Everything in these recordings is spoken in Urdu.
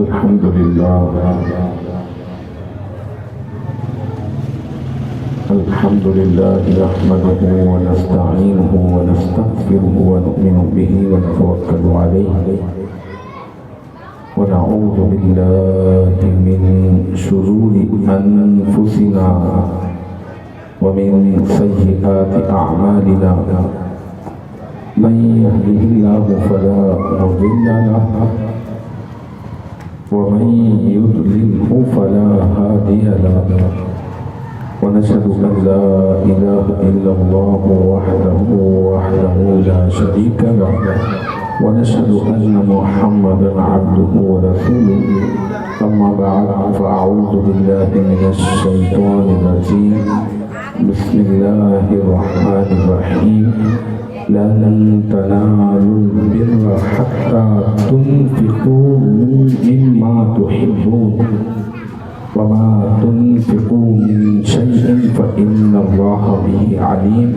الحمد لله نحمده ونستعينه ونستغفره ونؤمن به ونتوكل عليه ونعوذ بالله من شرور أنفسنا ومن سيئات أعمالنا من يهده الله فلا مضل له ومن يضلله فلا هادي له ونشهد أن لا إله إلا الله وحده لا شريك له ونشهد أن محمدا عبده ورسوله أما بعد فأعوذ بالله من الشيطان الرجيم بسم الله الرحمن الرحيم لن تنالوا البر حتى تنفقوا مما تحبون وما تنفقوا من شيء فإن الله به عليم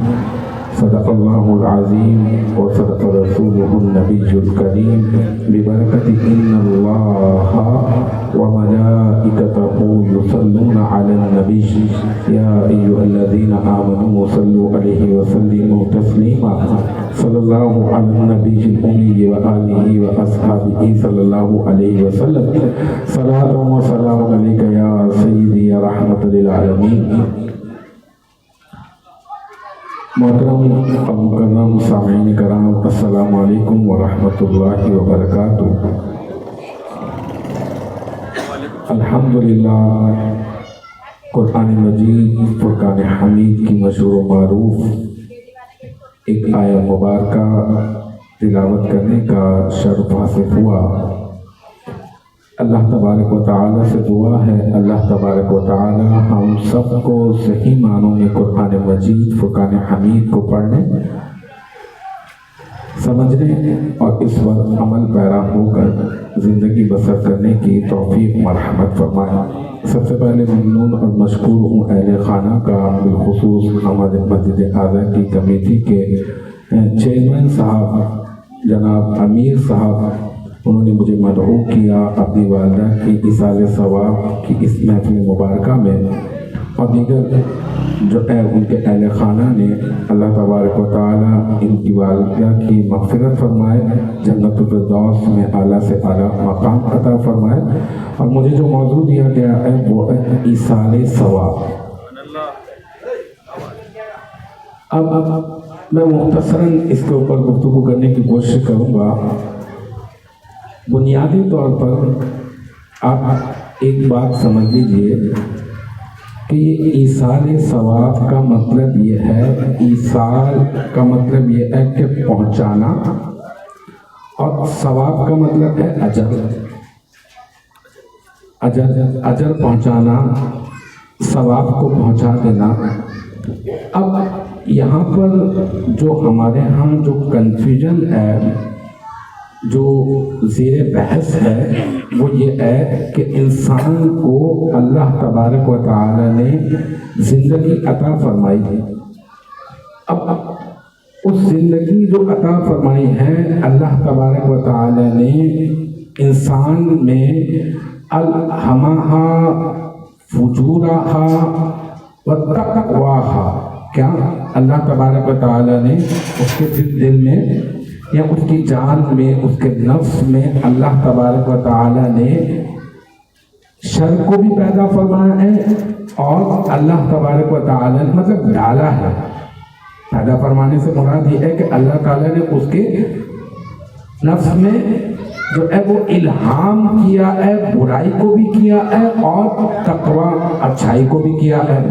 صدق الله العظيم وصدق رسوله النبي الكريم ببركة إن الله وملائكته يصلون على النبي يا أيها الذين آمنوا صلوا عليه وسلموا تسليما صلى الله على النبي الأمي وآله وأصحابه صلى الله عليه وسلم صلاة وسلام عليك يا سيدي يا رحمة للعالمين. محترم مکرم سامعین کرام السلام علیکم ورحمۃ اللہ وبرکاتہ. الحمدللہ قرآن مجید فرقان حمید کی مشہور و معروف ایک آیہ مبارکہ تلاوت کرنے کا شرف حاصل ہوا. اللہ تبارک و تعالیٰ سے دعا ہے اللہ تبارک و تعالیٰ ہم سب کو صحیح معنوں میں قرآن مجید فرقان حمید کو پڑھنے سمجھنے اور اس وقت عمل پیرا ہو کر زندگی بسر کرنے کی توفیق مرحمت فرمائے. سب سے پہلے ممنون اور مشکور ہوں اہل خانہ کا، بالخصوص ہمارے مسجد اعلیٰ کی کمیٹی کے چیئرمین صاحب جناب امیر صاحب. انہوں نے مجھے مدعو کیا اپنی والدہ کی ایصال ثواب کی اس محفل مبارکہ میں، اور دیگر جو ان کے اہل خانہ نے. اللہ تبارک و تعالیٰ ان کی والدہ کی مغفرت فرمائے، جنت الفردوس میں اعلیٰ سے اعلیٰ مقام عطا فرمائے. اور مجھے جو موضوع دیا گیا ہے وہ ہے ایصال ثواب. اب میں مختصراً اس کے اوپر گفتگو کرنے کی کوشش کروں گا. بنیادی طور پر آپ ایک بات سمجھ لیجئے کہ یہ ایصال ثواب کا مطلب یہ ہے، ایصال کا مطلب یہ ہے کہ پہنچانا، اور ثواب کا مطلب ہے اجر. اجر پہنچانا، ثواب کو پہنچا دینا. اب یہاں پر جو ہمارے ہاں جو کنفیوژن ہے، جو زیر بحث ہے، وہ یہ ہے کہ انسان کو اللہ تبارک و تعالی نے زندگی عطا فرمائی ہے. اب اس زندگی جو عطا فرمائی ہے اللہ تبارک و تعالی نے انسان میں الہمہا فجورہا وتقواہا، کیا اللہ تبارک و تعالی نے اس کے دل میں یا اس کی جان میں، اس کے نفس میں اللہ تبارک و تعالی نے شر کو بھی پیدا فرمایا ہے، اور اللہ تبارک و تعالی نے مطلب ڈالا ہے. پیدا فرمانے سے مراد یہ ہے کہ اللہ تعالی نے اس کے نفس میں جو ہے وہ الہام کیا ہے، برائی کو بھی کیا ہے اور تقوی اچھائی کو بھی کیا ہے.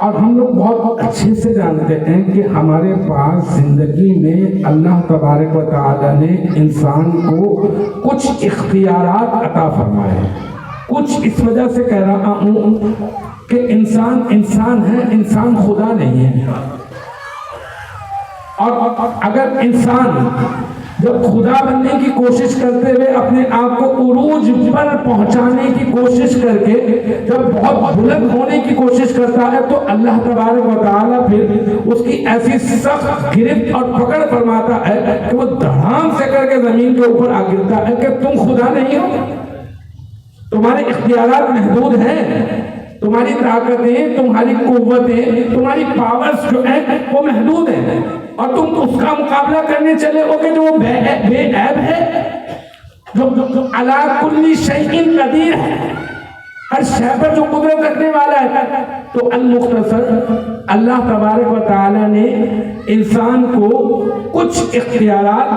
اور ہم لوگ بہت اچھے سے جانتے ہیں کہ ہمارے پاس زندگی میں اللہ تبارک و تعالی نے انسان کو کچھ اختیارات عطا فرمائے ہیں. کچھ اس وجہ سے کہہ رہا ہوں کہ انسان ہے، انسان خدا نہیں ہے. اور اگر انسان جب خدا بننے کی کوشش کرتے ہوئے اپنے آپ کو عروج پر پہنچانے کی کوشش کر کے جب بہت بلند ہونے کی کوشش کرتا ہے تو اللہ تبارک و تعالیٰ پھر اس کی ایسی سخت گرفت اور پکڑ فرماتا ہے کہ وہ دھڑام سے کر کے زمین کے اوپر آ گرتا ہے کہ تم خدا نہیں ہو. تمہارے اختیارات محدود ہیں، تمہاری طاقتیں، تمہاری قوتیں، تمہاری پاورز جو ہیں وہ محدود ہیں، اور تم اس کا مقابلہ کرنے چلے ہو کہ جو بے عیب ہے، جو علی کل شیء قدیر ہے، ہر شے پر جو قدرت رکھنے والا ہے۔ تو المختصر اللہ تبارک و تعالی نے انسان کو کچھ اختیارات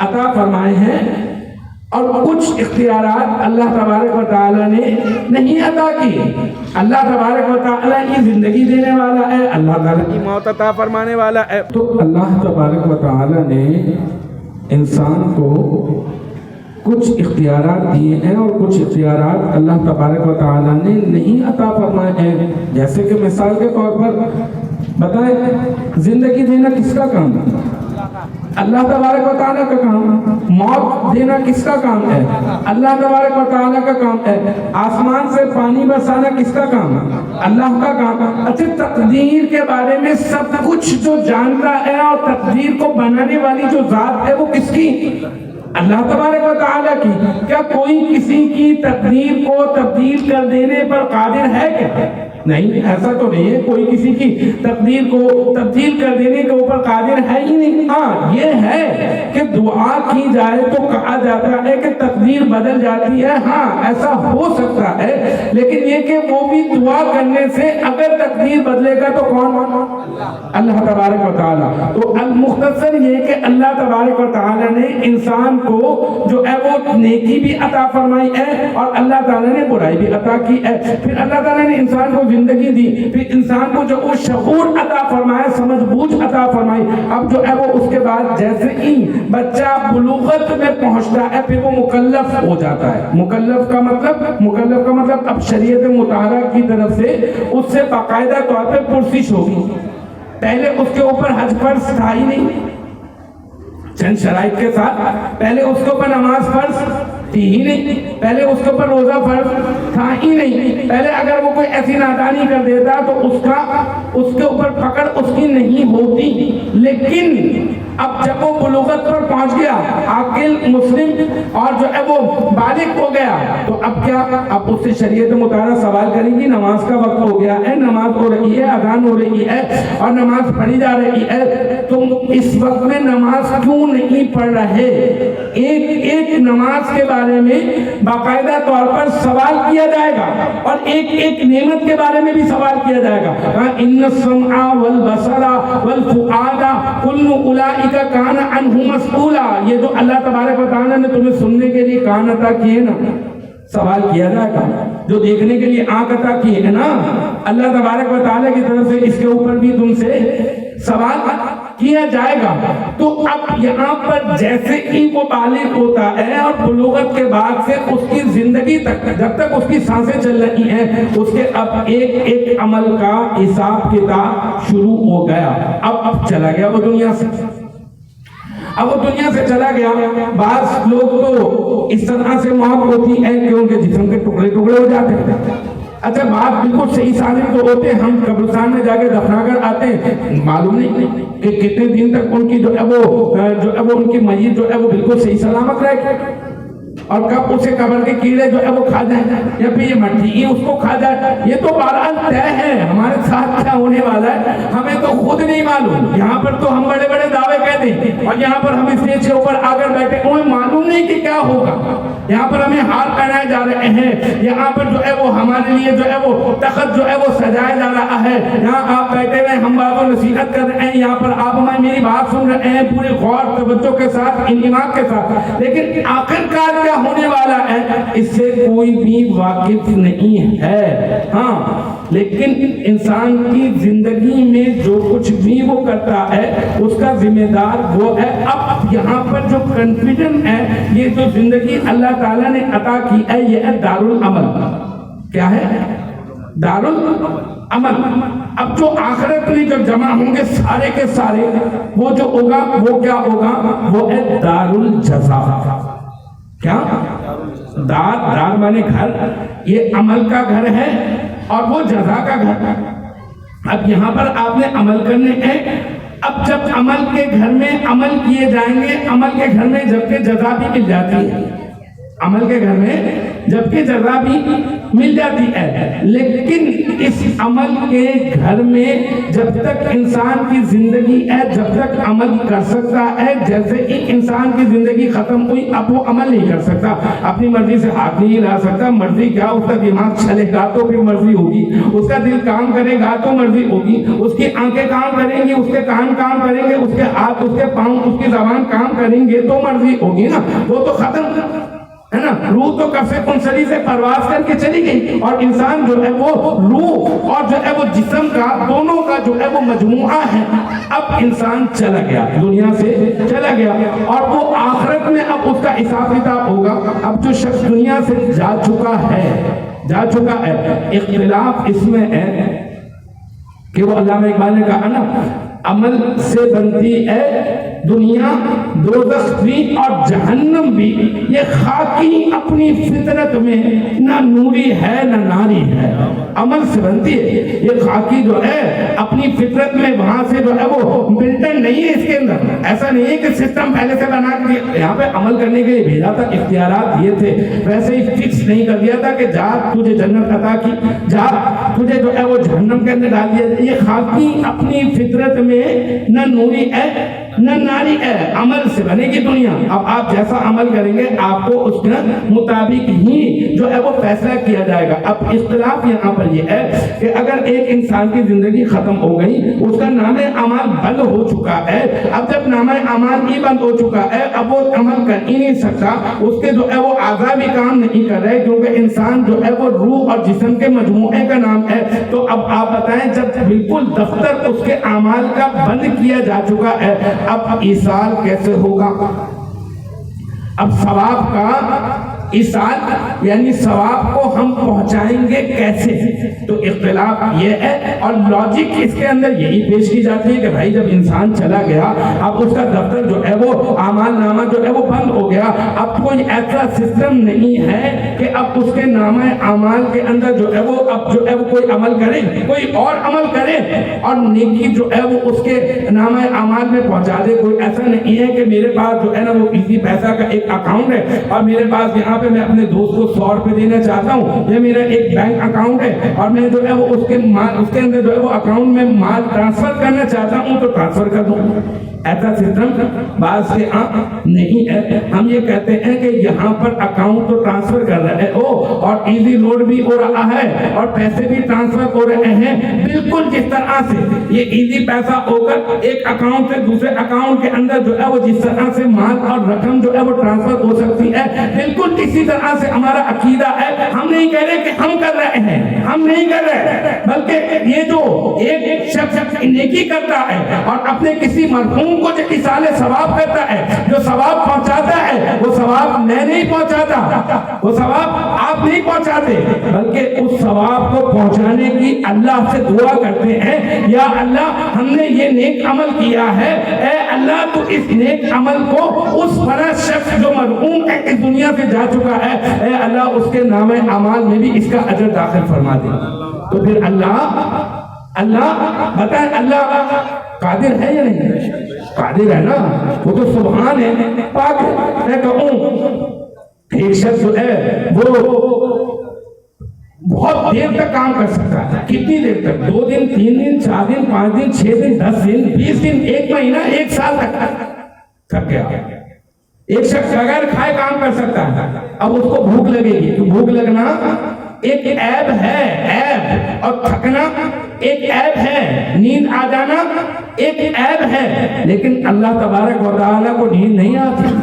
عطا فرمائے ہیں اور کچھ اختیارات اللہ تبارک و تعالی نے نہیں عطا کی۔ اللہ تبارک و تعالی کی زندگی دینے والا ہے، اللہ تعالی کی موت عطا فرمانے والا ہے۔ تو اللہ تبارک و تعالی نے انسان کو کچھ اختیارات دیے ہیں اور کچھ اختیارات اللہ تبارک و تعالی نے نہیں عطا فرمائے ہیں۔ جیسے کہ مثال کے طور پر بتائیں، زندگی دینا کس کا کام ہے؟ اللہ تبارک و تعالیٰ کا کام۔ موت دینا کس کا کام ہے؟ اللہ تبارک و تعالیٰ کا کام ہے۔ آسمان سے پانی برسانا کس کا کام ہے؟ اللہ کا کام ہے۔ اچھا، تقدیر کے بارے میں سب کچھ جو جانتا ہے اور تقدیر کو بنانے والی جو ذات ہے وہ کس کی؟ اللہ تبارک و تعالیٰ کی۔ کیا کوئی کسی کی تقدیر کو تبدیل کر دینے پر قادر ہے کیا؟ نہیں، ایسا تو نہیں ہے، کوئی کسی کی تقدیر کو تبدیل کر دینے کے اوپر قادر ہے ہی نہیں۔ ہاں یہ ہے کہ دعا کی جائے تو کہا جاتا ہے کہ تقدیر بدل جاتی ہے، ہاں ایسا ہو سکتا ہے، لیکن یہ کہ وہ بھی دعا کرنے سے اگر تقدیر بدلے گا تو کون؟ اللہ تبارک و تعالیٰ۔ تو المختصر یہ کہ اللہ تبارک و تعالیٰ نے انسان کو جو ہے وہ نیکی بھی عطا فرمائی ہے اور اللہ تعالیٰ نے برائی بھی عطا کی ہے۔ پھر اللہ تعالیٰ نے انسان کو زندگی دی، پھر انسان کو جو وہ شعور عطا فرمایا، سمجھ بوجھ عطا فرمائی۔ اب جو ہے وہ اس کے بعد جیسے ہی بچہ بلوغت میں پہنچتا ہے پھر وہ مکلف ہو جاتا ہے۔ مکلف کا مطلب اب شریعت مطہرہ کی طرف سے اس سے باقاعدہ طور پہ پرسش ہوگی۔ پہلے اس کے اوپر حج فرض تھا ہی نہیں، چند شرائط کے ساتھ۔ پہلے اس کے اوپر نماز فرض تھی ہی نہیں، پہلے اس کے اوپر روزہ فرض تھا ہی نہیں۔ پہلے اگر وہ کوئی ایسی نادانی کر دیتا تو اس کے اوپر پکڑ اس کی نہیں ہوتی۔ لیکن اب جب وہ بلوغت پر پہنچ گیا، عاقل مسلم اور جو ہے وہ بالغ ہو گیا، تو اب کیا؟ اب اس سے شریعت مطالعہ سوال کریں گی، نماز کا وقت ہو گیا ہے، نماز ہو رہی ہے، اذان ہو رہی ہے اور نماز پڑھی جا رہی ہے، تم اس وقت میں نماز کیوں نہیں پڑھ رہے؟ ایک نماز کے بارے میں باقاعدہ طور پر سوال کیا جائے گا اور ایک نعمت کے بارے میں بھی سوال کیا جائے گا۔ ان السمع والبصر والفؤاد کل اولئک کان عنہ مسئولا۔ یہ جو اللہ تبارک و تعالیٰ نے تمہیں سننے کے لیے کان عطا کیے نا، سوال کیا جائے گا۔ جو دیکھنے کے لیے آنکھ عطا کی ہے نا اللہ تبارک و تعالیٰ کی طرف سے، اس کے اوپر بھی تم سے سوال کیا جائے گا۔ تو اب یہاں پر جیسے ہی وہ بالغ ہوتا ہے اور بلوغت کے بعد سے اس کی زندگی تک، جب تک اس کی سانسیں چل رہی ہیں، اس کے اب ایک عمل کا حساب کتاب شروع ہو گیا۔ اب چلا گیا وہ دنیا سے، اب وہ دنیا سے چلا گیا۔ بعض لوگ تو اس طرح سے موت ہوتی ہے کہ ان کے جسم کے ٹکڑے ٹکڑے ہو جاتے ہیں۔ اچھا، بات بالکل صحیح سالم تو ہوتے، ہم قبرستان میں جا کے دفنا کر آتے ہیں، معلوم نہیں کہ کتنے دن تک ان کی جو ہے وہ ان کی میت جو ہے وہ بالکل صحیح سلامت رہے اور کب اسے قبر کے کیڑے جو ہے وہ کھا جائیں یا پھر یہ مٹی اس کو کھا جائے۔ یہ تو بہرحال طے ہے، ہمارے ساتھ کیا ہونے والا ہے ہمیں تو خود نہیں معلوم۔ یہاں پر تو ہم بڑے بڑے دعوے کہتے ہیں اور یہاں پر ہم اسٹیج کے اوپر آ کر بیٹھے ہمیں معلوم نہیں کہ کیا ہوگا۔ یہاں پر ہمیں ہار پہنائے جا رہے ہیں، یہاں پر جو ہے وہ ہمارے لیے جو ہے وہ تخت جو ہے وہ سجایا جا رہا ہے، یہاں آپ بیٹھے ہوئے ہم بات و نصیحت کر رہے ہیں، یہاں پر آپ ہمیں میری بات سن رہے ہیں پورے غور توجہ کے ساتھ، انعماد کے ساتھ، لیکن آخرکار کیا ہونے والا ہے اس سے کوئی بھی واقف نہیں ہے۔ ہاں، لیکن انسان کی زندگی میں جو کچھ بھی وہ کرتا ہے اس کا ذمہ دار وہ ہے۔ اب یہاں پر جو کنفیڈن ہے، یہ جو زندگی اللہ تعالیٰ نے عطا کی ہے، یہ ہے دارالعمل۔ کیا ہے؟ دارالعمل۔ اب جو آخرت میں جب جمع ہوں گے سارے کے سارے، وہ جو ہوگا وہ کیا ہوگا؟ وہ ہے دارالجزا۔ کیا؟ دار مانے گھر، یہ عمل کا گھر ہے اور وہ جزا کا گھر ہے۔ اب یہاں پر آپ نے عمل کرنے ہیں، اب جب عمل کے گھر میں عمل کیے جائیں گے، عمل کے گھر میں جبکہ جزا بھی مل جاتی ہے، عمل کے گھر میں جبکہ جزا بھی مل جاتی ہے، لیکن اس عمل کے گھر میں جب تک انسان کی زندگی ہے جب تک عمل کر سکتا ہے، جیسے ایک انسان کی زندگی ختم ہوئی اب وہ عمل نہیں کر سکتا، اپنی مرضی سے ہاتھ نہیں ہلا سکتا، مرضی کیا اس کا دماغ چلے گا تو پھر مرضی ہوگی، اس کا دل کام کرے گا تو مرضی ہوگی، اس کی آنکھیں کام کریں گی، اس کے کان کام کریں گے، اس کے ہاتھ، اس کے پاؤں، اس کی زبان کام کریں گے تو مرضی ہوگی نا، وہ تو ختم ہے نا۔ روح تو کف کنسری سے پرواز کر کے چلی گئی، اور انسان جو ہے وہ روح اور جو ہے وہ جسم کا دونوں کا جو ہے وہ مجموعہ ہے۔ اب انسان چلا گیا، دنیا سے چلا گیا، اور وہ آخرت میں اب اس کا حساب کتاب ہوگا۔ اب جو شخص دنیا سے جا چکا ہے، اختلاف اس میں ہے کہ وہ علامہ اقبال نے کہا نا، عمل سے بنتی ہے دنیا، دوزخ بھی اور جہنم بھی، یہ خاکی اپنی فطرت میں نہ نوری ہے نہ ناری ہے۔ عمل سے بنتی ہے، یہ خاکی جو ہے اپنی فطرت میں وہاں سے جو ہے وہ ملٹن نہیں ہے، اس کے اندر ایسا نہیں ہے کہ سسٹم پہلے سے بنا کے یہاں پہ عمل کرنے کے لیے بھیجا تھا، اختیارات یہ تھے، ویسے ہی فکس نہیں کر دیا تھا کہ جا تجھے جنت عطا کی، جا تجھے جو ہے وہ جہنم کے اندر ڈال دیا۔ یہ خاکی اپنی فطرت میں نہ نوری ہے نہ ناری ہے، عمل سے بنے گی دنیا۔ اب آپ جیسا عمل کریں گے آپ کو اس کے مطابق ہی جو ہے وہ فیصلہ کیا جائے گا۔ اب اختلاف یہاں پر یہ ہے کہ اگر ایک انسان کی زندگی ختم ہو گئی، اس کا نام اعمال بند ہو چکا ہے، اب جب نام اعمال ہی بند ہو چکا ہے اب وہ عمل کر ہی نہیں سکتا، اس کے جو ہے وہ اعضاء بھی کام نہیں کر رہے، کیونکہ انسان جو ہے وہ روح اور جسم کے مجموعے کا نام ہے۔ تو اب آپ بتائیں جب بالکل دفتر اس کے اعمال کا بند کیا جا چکا ہے، اب ایصال کیسے ہوگا؟ اب ثواب کا ایصال یعنی ثواب کو ہم پہنچائیں گے کیسے؟ تو اختلاف یہ ہے، اور لاجک اس کے اندر یہی پیش کی جاتی ہے کہ بھائی جب انسان چلا گیا اب اس کا دفتر جو ہے وہ اعمال نامہ جو ہے وہ بند ہو گیا، اب کوئی ایسا سسٹم نہیں ہے کہ اب اس کے نامہ اعمال کے اندر جو ہے وہ اب جو ہے وہ کوئی عمل کرے، کوئی اور عمل کرے اور نیکی جو ہے وہ اس کے نامہ اعمال میں پہنچا دے۔ کوئی ایسا نہیں ہے کہ میرے پاس جو ہے نا وہ ایزی پیسہ کا ایک اکاؤنٹ ہے اور میرے پاس یہاں پہ میں اپنے دوست کو 100 روپے دینا چاہتا ہوں، یہ میرا ایک بینک اکاؤنٹ ہے اور میں جو ہے وہ اس کے اندر جو ہے وہ اکاؤنٹ میں مال ٹرانسفر کرنا چاہتا ہوں تو ٹرانسفر کر دوں۔ ایسا سسٹم بعض کے نہیں ہے۔ ہم یہ کہتے ہیں کہ یہاں پر اکاؤنٹ تو ٹرانسفر کر رہے ہو اور ایزی لوڈ بھی ہو رہا ہے اور پیسے بھی ٹرانسفر ہو رہے ہیں، بالکل جس طرح سے یہ ایزی پیسہ ہو کر ایک اکاؤنٹ سے دوسرے اکاؤنٹ کے اندر جو ہے وہ جس طرح سے مال اور رقم جو ہے وہ ٹرانسفر ہو سکتی ہے، بالکل اسی طرح سے ہمارا عقیدہ ہے۔ ہم نہیں کہہ رہے کہ ہم کر رہے ہیں، ہم نہیں کر رہے، بلکہ یہ جو ایک شخص نیکی کرتا ہے اور اپنے کسی مرحوم کو جو ایصال ثواب کرتا ہے، جو ثواب پہنچاتا ہے، وہ ثواب میں نہیں پہنچاتا، وہ ثواب آپ نہیں پہنچاتے، بلکہ اس ثواب کو پہنچانے کی اللہ سے دعا کرتے ہیں، یا اللہ ہم نے یہ نیک عمل کیا ہے، اے اللہ تو اس نیک عمل کو اس بڑا شخص جو مرحوم ہے اس دنیا سے جا چکا ہے، اے اللہ اس کے نام اعمال میں بھی اس کا اجر داخل فرما دے۔ تو پھر اللہ بتائیں اللہ قادر ہے یا نہیں؟ قادر ہے نا، وہ تو سبحان ہے، پاک ہے۔ میں کہوں ایک شخص جو ہے وہ بہت دیر تک کام کر سکتا ہے، کتنی دیر تک؟ 2 دن 3 دن 4 دن 5 دن 6 دن 10 دن 20 دن 1 مہینہ 1 سال تک تھک گیا۔ ایک شخص بغیر کھائے کام کر سکتا ہے، اب اس کو بھوک لگے گی تو بھوک لگنا ایک عیب ہے، عیب، اور تھکنا ایک عیب ہے، نیند آ جانا ایک عیب ہے، لیکن اللہ تبارک و تعالیٰ کو نیند نہیں آتی،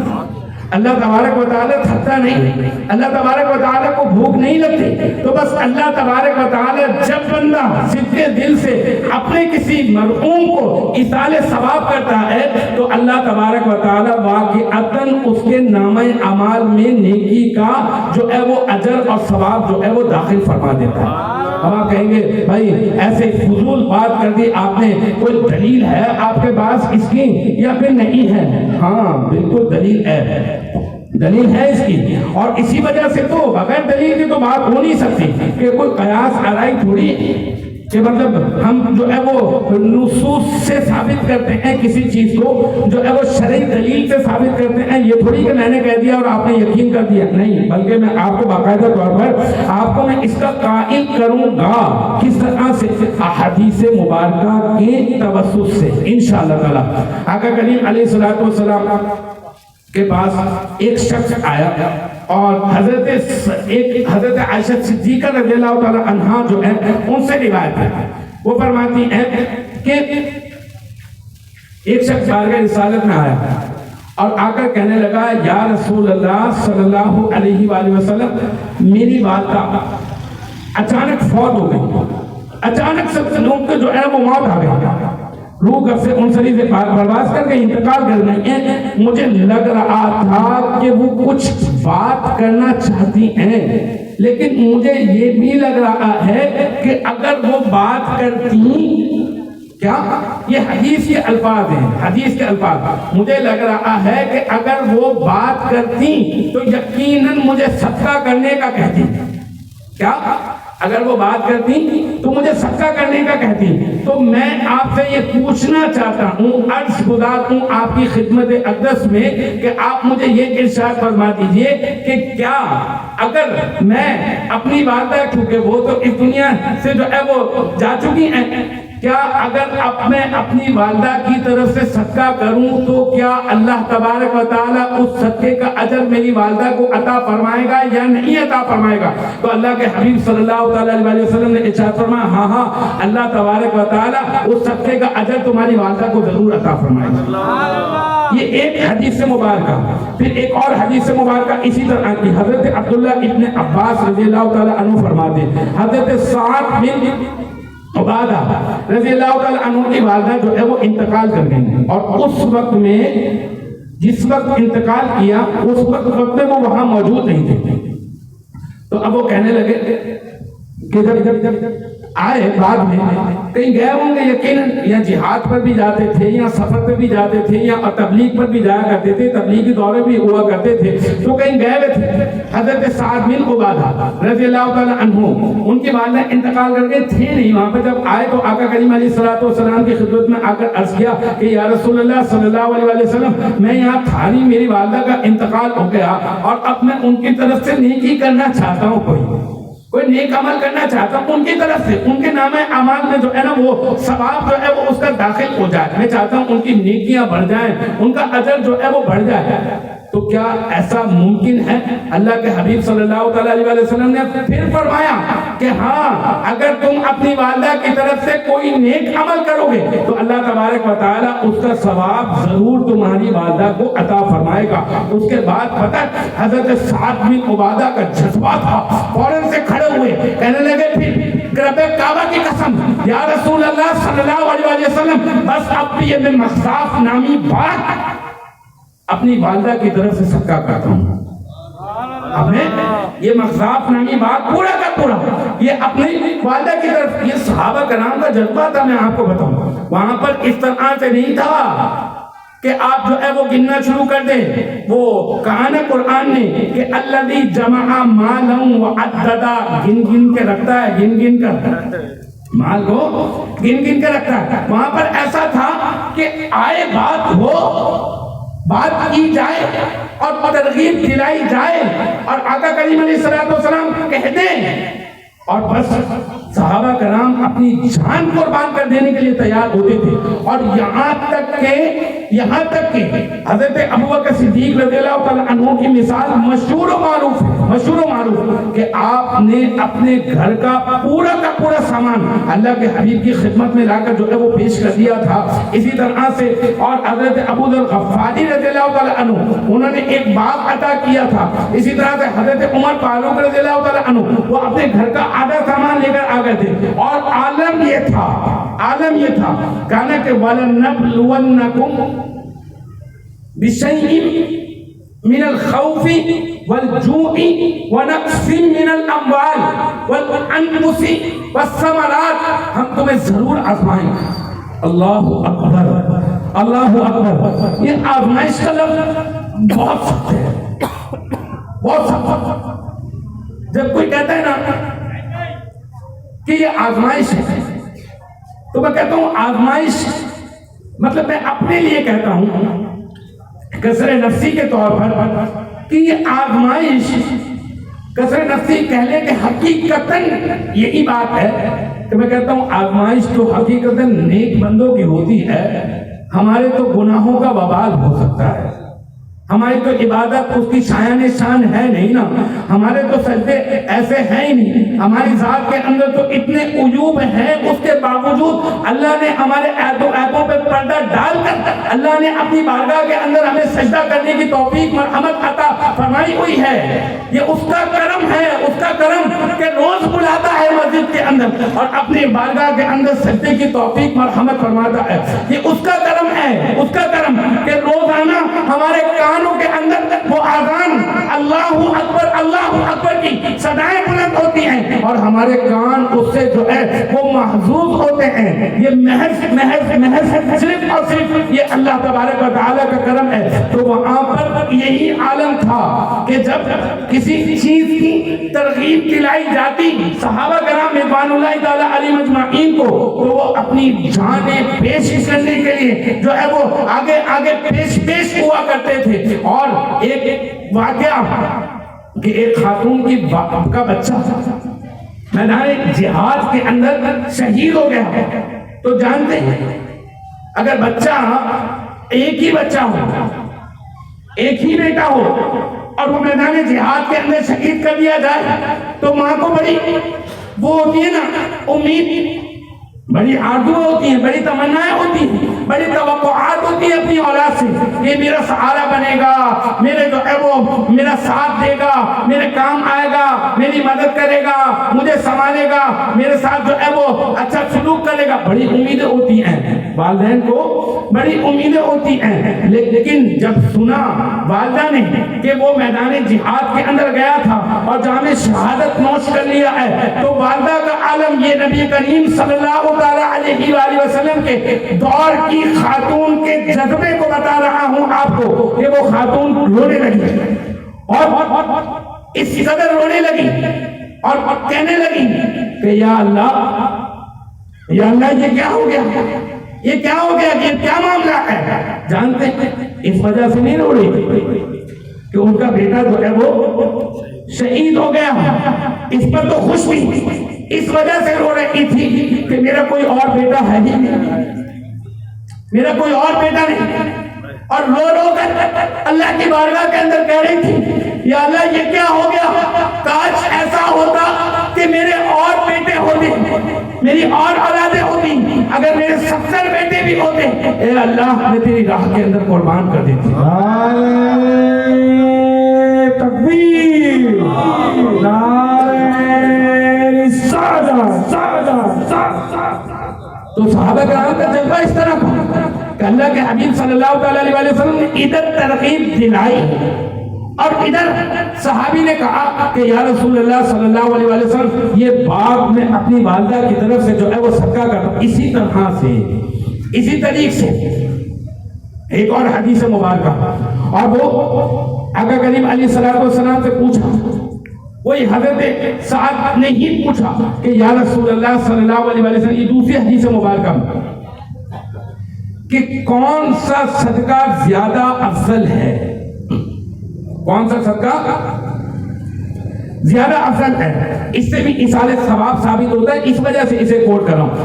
اللہ تبارک و تعالیٰ تھکتا نہیں، اللہ تبارک و تعالیٰ کو بھوک نہیں لگتی۔ تو بس اللہ تبارک و تعالیٰ جب بندہ صدقے دل سے اپنے کسی مرحوم کو ایصال ثواب کرتا ہے تو اللہ تبارک و تعالیٰ واقعتاً اس کے نامہ اعمال میں نیکی کا جو ہے وہ اجر اور ثواب جو ہے وہ داخل فرما دیتا ہے۔ اب آپ کہیں گے بھائی ایسے فضول بات کر دی آپ نے، کوئی دلیل ہے آپ کے پاس اس کی یا پھر نہیں ہے؟ ہاں بالکل دلیل ہے، دلیل ہے اس کی، اور اسی وجہ سے تو بغیر دلیل کی تو بات ہو نہیں سکتی کہ کوئی قیاس آرائی تھوڑی کہ مطلب ہم جو ہے وہ نصوص سے ثابت کرتے ہیں کسی چیز کو، جو ہے وہ شرعی دلیل سے ثابت کرتے ہیں، یہ تھوڑی کہ میں نے کہہ دیا اور آپ نے یقین کر دیا، نہیں، بلکہ میں آپ کو باقاعدہ طور پر آپ کو میں اس کا قائل کروں گا کس طرح سے، احادیث مبارکہ کے توسط سے انشاءاللہ تعالی۔ آقا کریم علیہ الصلوۃ والسلام کے پاس ایک شخص آیا اور حضرت عائشہ صدیقہ رضی اللہ تعالی عنہا جو ہے ان سے روایت ہے، وہ فرماتی ہیں کہ ایک شخص بارگاہ رسالت میں آیا اور آ کر کہنے لگا، یا رسول اللہ صلی اللہ علیہ وآلہ وسلم، میری والدہ اچانک فوت ہو گئی، اچانک سب لوگ کے جو ہے وہ موت آ گئی، روح گھر سے انسری سے پرواز کر کے انتقال کر گئی ہیں، مجھے لگ رہا تھا کہ وہ کچھ بات کرنا چاہتی ہیں، لیکن مجھے یہ بھی لگ رہا ہے کہ اگر وہ بات کرتی، کیا یہ حدیث کے الفاظ ہیں، حدیث کے الفاظ، مجھے لگ رہا ہے کہ اگر وہ بات کرتی تو یقیناً مجھے صدقہ کرنے کا کہتی، کیا اگر وہ بات کرتی تو مجھے صدقہ کرنے کا کہتی، تو میں آپ سے یہ پوچھنا چاہتا ہوں، عرض گزار ہوں آپ کی خدمت اقدس میں کہ آپ مجھے یہ ارشاد فرما دیجئے کہ کیا اگر میں اپنی والدہ، کیونکہ وہ تو اس دنیا سے جو ہے وہ جا چکی ہیں، کیا اگر اب میں اپنی والدہ کی طرف سے صدقہ کروں تو کیا اللہ تبارک و تعالیٰ اس صدقے کا اجر میری والدہ کو عطا فرمائے گا یا نہیں عطا فرمائے گا؟ تو اللہ کے حبیب صلی اللہ علیہ وسلم نے ارشاد فرمایا، ہاں ہاں، اللہ تبارک و تعالیٰ اس صدقے کا اجر تمہاری والدہ کو ضرور عطا فرمائے گا۔ یہ ایک حدیث سے مبارکہ۔ پھر ایک اور حدیث سے مبارکہ اسی طرح کی، حضرت عبداللہ ابن عباس رضی اللہ تعالیٰ عنہ فرماتے ہیں، حضرت سعد بن عبادہ رضی اللہ تعالیٰ عنہ کی والدہ جو ہے وہ انتقال کر گئی، اور اس وقت میں جس وقت انتقال کیا اس وقت میں وہ وہاں موجود نہیں تھے، تو اب وہ کہنے لگے کہ جب آئے بعد میں کہیں گئے ہوں گے یقیناً، یا جہاد پر بھی جاتے تھے یا سفر پر بھی جاتے تھے یا تبلیغ پر بھی جایا کرتے تھے، تبلیغی دورے بھی ہوا کرتے تھے، تو کہیں گئے ہوئے تھے۔ حضرت سعد بن عبادہ رضی اللہ تعالیٰ عنہ، ان کی والدہ انتقال کر کے تھے نہیں وہاں پہ، جب آئے تو آقا کریم علیہ الصلوۃ والسلام کی خدمت میں آ کر عرض کیا کہ یا رسول اللہ صلی اللہ علیہ وسلم، میں یہاں تھا نہیں، میری والدہ کا انتقال ہو گیا اور اب میں ان کی طرف سے نیکی کرنا چاہتا ہوں، کوئی نیک عمل کرنا چاہتا ہوں ان کی طرف سے، ان کے نام اعمال میں جو ہے نا وہ ثواب جو ہے وہ اس کا داخل ہو جائے، میں چاہتا ہوں ان کی نیکیاں بڑھ جائیں، ان کا اجر جو ہے وہ بڑھ جائے۔ تو کیا ایسا ممکن ہے؟ اللہ کے حبیب صلی اللہ علیہ وسلم نے پھر فرمایا کہ ہاں، اگر تم اپنی والدہ کی طرف سے کوئی نیک عمل کرو گے تو اللہ تبارک و تعالیٰ اس کا ثواب ضرور تمہاری والدہ کو عطا فرمائے گا۔ اس کے بعد پتہ حضرت سعد بن عبادہ کا جذبہ تھا، فوراً سے کھڑے ہوئے کہنے لگے، پھر رب کعبہ کی قسم، یا رسول اللہ صلی اللہ علیہ وسلم، بس اب بھی یہ مخزاف نامی بات اپنی والدہ کی طرف سے صدقہ کرتا ہوں، اب میں یہ مخزاف نامی بات پورا کا پورا یہ اپنی والدہ کی طرف، یہ صحابہ کرام کا جذبہ تھا۔ میں آپ کو بتاؤں وہاں پر اس طرح سے نہیں تھا کہ آپ جو ہے وہ گننا شروع کر دیں، وہ کہا نا قرآن نے کہ الذی جمع مالا وعددا، گن گن کے رکھتا ہے، گن گن کر مال کو گن گن کے رکھتا ہے۔ وہاں پر ایسا تھا کہ آئے بات ہو، بات کی جائے اور ترغیب دلائی جائے اور آقا کریم علیہ السلام کہہ دیں، اور بس صحابہ کرام اپنی جان قربان کر دینے کے لیے تیار ہوتے تھے۔ اور یہاں تک کہ حضرت ابوبکر صدیق رضی اللہ تعالیٰ عنہ کی مثال مشہور و معروف کہ آپ نے اپنے گھر کا پورا سامان اللہ کے حبیب کی خدمت میں لا کر جو ہے وہ پیش کر دیا تھا۔ اسی طرح سے اور حضرت ابو ذر غفاری رضی اللہ تعالیٰ عنہ، انہوں نے ایک باغ عطا کیا تھا۔ اسی طرح سے حضرت عمر فاروق رضی اللہ تعالیٰ عنہ، وہ اپنے گھر کا آدھا سامان لے کر آ گئے تھے، اور عالم یہ تھا کہنا کہ وَلَنَبْلُوَنَّكُمْ بِشَيْءٍ مِنَ الْخَوْفِ وَالْجُوعِ وَنَقْصٍ مِنَ الْأَمْوَالِ وَالْأَنفُسِ وَالثَّمَرَاتِ، ہم تمہیں ضرور آزمائیں گے۔ اللہ اکبر، اللہ اکبر۔ یہ آزمائش کا لفظ بہت سخت ہے، بہت سخت۔ جب کوئی کہتا ہے نا کہ یہ آزمائش ہے تو میں کہتا ہوں آزمائش مطلب میں اپنے لیے کہتا ہوں کسر نفسی کے طور پر کہ یہ آزمائش کسر نفسی کہہ لیں کہ حقیقتاً یہی بات ہے کہ میں کہتا ہوں آزمائش تو حقیقتاً نیک بندوں کی ہوتی ہے. ہمارے تو گناہوں کا وبال ہو سکتا ہے, ہماری تو عبادت اس کی شایان شان ہے نہیں نا, ہمارے تو سجدے ایسے ہیں ہی نہیں, ہماری ذات کے اندر تو اتنے عیوب ہیں, اس کے باوجود اللہ نے ہمارے عیبوں پہ پردہ ڈال کر اللہ نے اپنی بارگاہ کے اندر ہمیں سجدہ کرنے کی توفیق مرحمت عطا فرمائی ہوئی ہے. یہ اس کا کرم ہے, اس کا کرم کہ روز بلاتا ہے مسجد کے اندر اور اپنی بارگاہ کے اندر سجدے کی توفیق مرحمت فرماتا ہے. یہ اس کا کرم ہے, اس کا کرم کہ روزانہ ہمارے کانوں کے اندر وہ اذان اللہ اکبر کی صدائیں بلند ہوتی ہیں اور ہمارے کان اس سے جو ہے وہ محظوظ ہوتے ہیں. یہ محض صرف اور صرف یہ اللہ تبارک و تعالیٰ کا کرم ہے. تو وہاں پر یہی عالم تھا کہ جب کسی چیز کی ترغیب دلائی جاتی صحابہ کرام رضوان اللہ تعالیٰ علیہم اجمعین کو, تو وہ اپنی جانیں پیش کرنے کے لیے جو ہے وہ آگے پیش ہوا کرتے تھے. اور ایک واقعہ کہ ایک خاتون کی کا بچہ میدان جہاد کے اندر شہید ہو گیا. تو جانتے ہیں اگر بچہ ایک ہی بچہ ہو, ایک ہی بیٹا ہو اور وہ میدان جہاد کے اندر شہید کر دیا جائے تو ماں کو بڑی وہ ہوتی ہے نا امید, بڑی آرزو ہوتی ہیں, بڑی تمنائیں ہوتی ہیں, بڑی توقعات ہوتی ہیں اپنی اولاد سے کہ میرا سہارا بنے گا, میرے جو ہے وہ میرا ساتھ دے گا, میرے کام آئے گا, میری مدد کرے گا, مجھے سنبھالے گا, میرے ساتھ جو ہے وہ اچھا سلوک کرے گا. بڑی امیدیں ہوتی ہیں والدین کو, بڑی امیدیں ہوتی ہیں. لیکن جب سنا والدہ نے کہ وہ میدان جہاد کے اندر گیا تھا اور جام شہادت نوش کر لیا ہے, تو والدہ کا عالم یہ نبی کریم صلی اللہ تعالیٰ علیہ وآلہ وسلم کے دور کی خاتون کے جذبے کو بتا رہا ہوں آپ کو کہ وہ خاتون رونے لگی اور اس قدر رونے لگی اور کہنے لگی کہ یا اللہ یہ کیا ہو گیا, یہ کیا ہو گیا, یہ کیا معاملہ ہے. جانتے اس وجہ سے نہیں رو رہی کہ ان کا بیٹا جو ہے وہ شہید ہو گیا, اس پر تو خوش ہوئی, اس وجہ سے رو رہی تھی کہ میرا کوئی اور بیٹا ہے ہی نہیں, میرا کوئی اور بیٹا نہیں. اور رو کر اللہ کی بارگاہ کے اندر کہہ رہی تھی یا اللہ یہ کیا ہو گیا, کاش ایسا ہوتا کہ میرے اور بیٹے ہوتے, میری اور اولادیں ہوتی, اگر میرے 70 بیٹے بھی ہوتے, اے اللہ میں تیری راہ کے اندر قربان کر دیتی. تکبیر, تو صحابہ کرام کا جذبہ اس طرح تھا کہ اللہ کے حبیب صلی اللہ علیہ وسلم نے ادھر ترغیب دلائی اور ادھر صحابی نے کہا کہ یا رسول اللہ صلی اللہ علیہ وسلم یہ باغ میں اپنی والدہ کی طرف سے جو ہے وہ صدقہ کرتا. اسی طرح سے اسی طریق سے ایک اور حدیث مبارکہ, اور وہ آقا کریم علیہ السلام سے پوچھا, وہی حضرت سعد نے ہی پوچھا کہ یا رسول اللہ صلی اللہ علیہ وسلم, یہ دوسری حدیث مبارکہ کہ کون سا صدقہ زیادہ افضل ہے, کون سا صدقہ زیادہ افضل ہے. اس سے بھی اصالِ ثواب ثابت ہوتا ہے, اس وجہ سے اسے کوٹ کر رہا ہوں.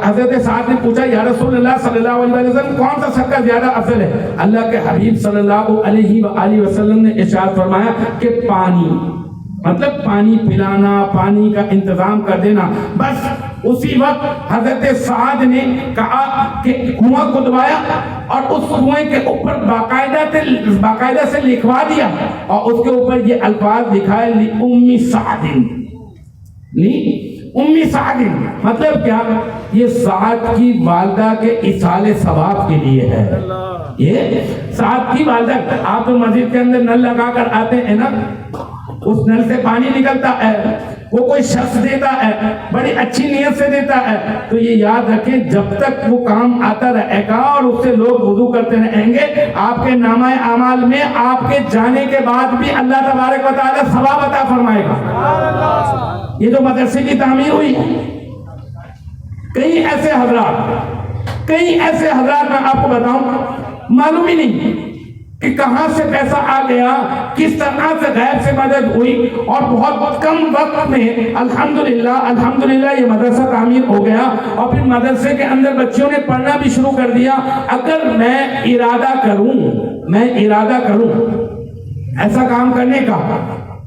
حضرت سعد نے پوچھا یا رسول اللہ صلی اللہ علیہ وسلم کون سا صدقہ زیادہ افضل ہے. اللہ کے حبیب صلی اللہ علیہ وآلہ وسلم نے ارشاد فرمایا کہ پانی, مطلب پانی پلانا, پانی کا انتظام کر دینا. بس اسی وقت حضرت سعد نے کہا کہ کنواں کھدوایا اور اس کنویں کے اوپر باقاعدہ سے لکھوا دیا اور اس کے اوپر یہ الفاظ لکھائے لی امی سعد. مطلب کیا, یہ سعد کی والدہ کے ایصال ثواب کے لیے ہے. یہ سعد کی والدہ, آپ تو مسجد کے اندر نل لگا کر آتے ہیں نا, اس نل سے پانی نکلتا ہے, وہ کوئی شخص دیتا ہے, بڑی اچھی نیت سے دیتا ہے, تو یہ یاد رکھیں جب تک وہ کام آتا رہے گا اور اس سے لوگ وضو کرتے رہیں گے, آپ کے نامہ اعمال میں آپ کے جانے کے بعد بھی اللہ تبارک و تعالی ثواب عطا فرمائے گا. یہ جو مدرسے کی تعمیر ہوئی ہے, کئی ایسے حضرات میں آپ کو بتاؤں معلوم ہی نہیں کہ کہاں سے پیسہ آ گیا، کس طرح سے غیب سے مدد ہوئی، اور بہت کم وقت میں الحمدللہ یہ مدرسہ تعمیر ہو گیا، اور پھر مدرسے کے اندر بچوں نے پڑھنا بھی شروع کر دیا۔ اگر میں ارادہ کروں ایسا کام کرنے کا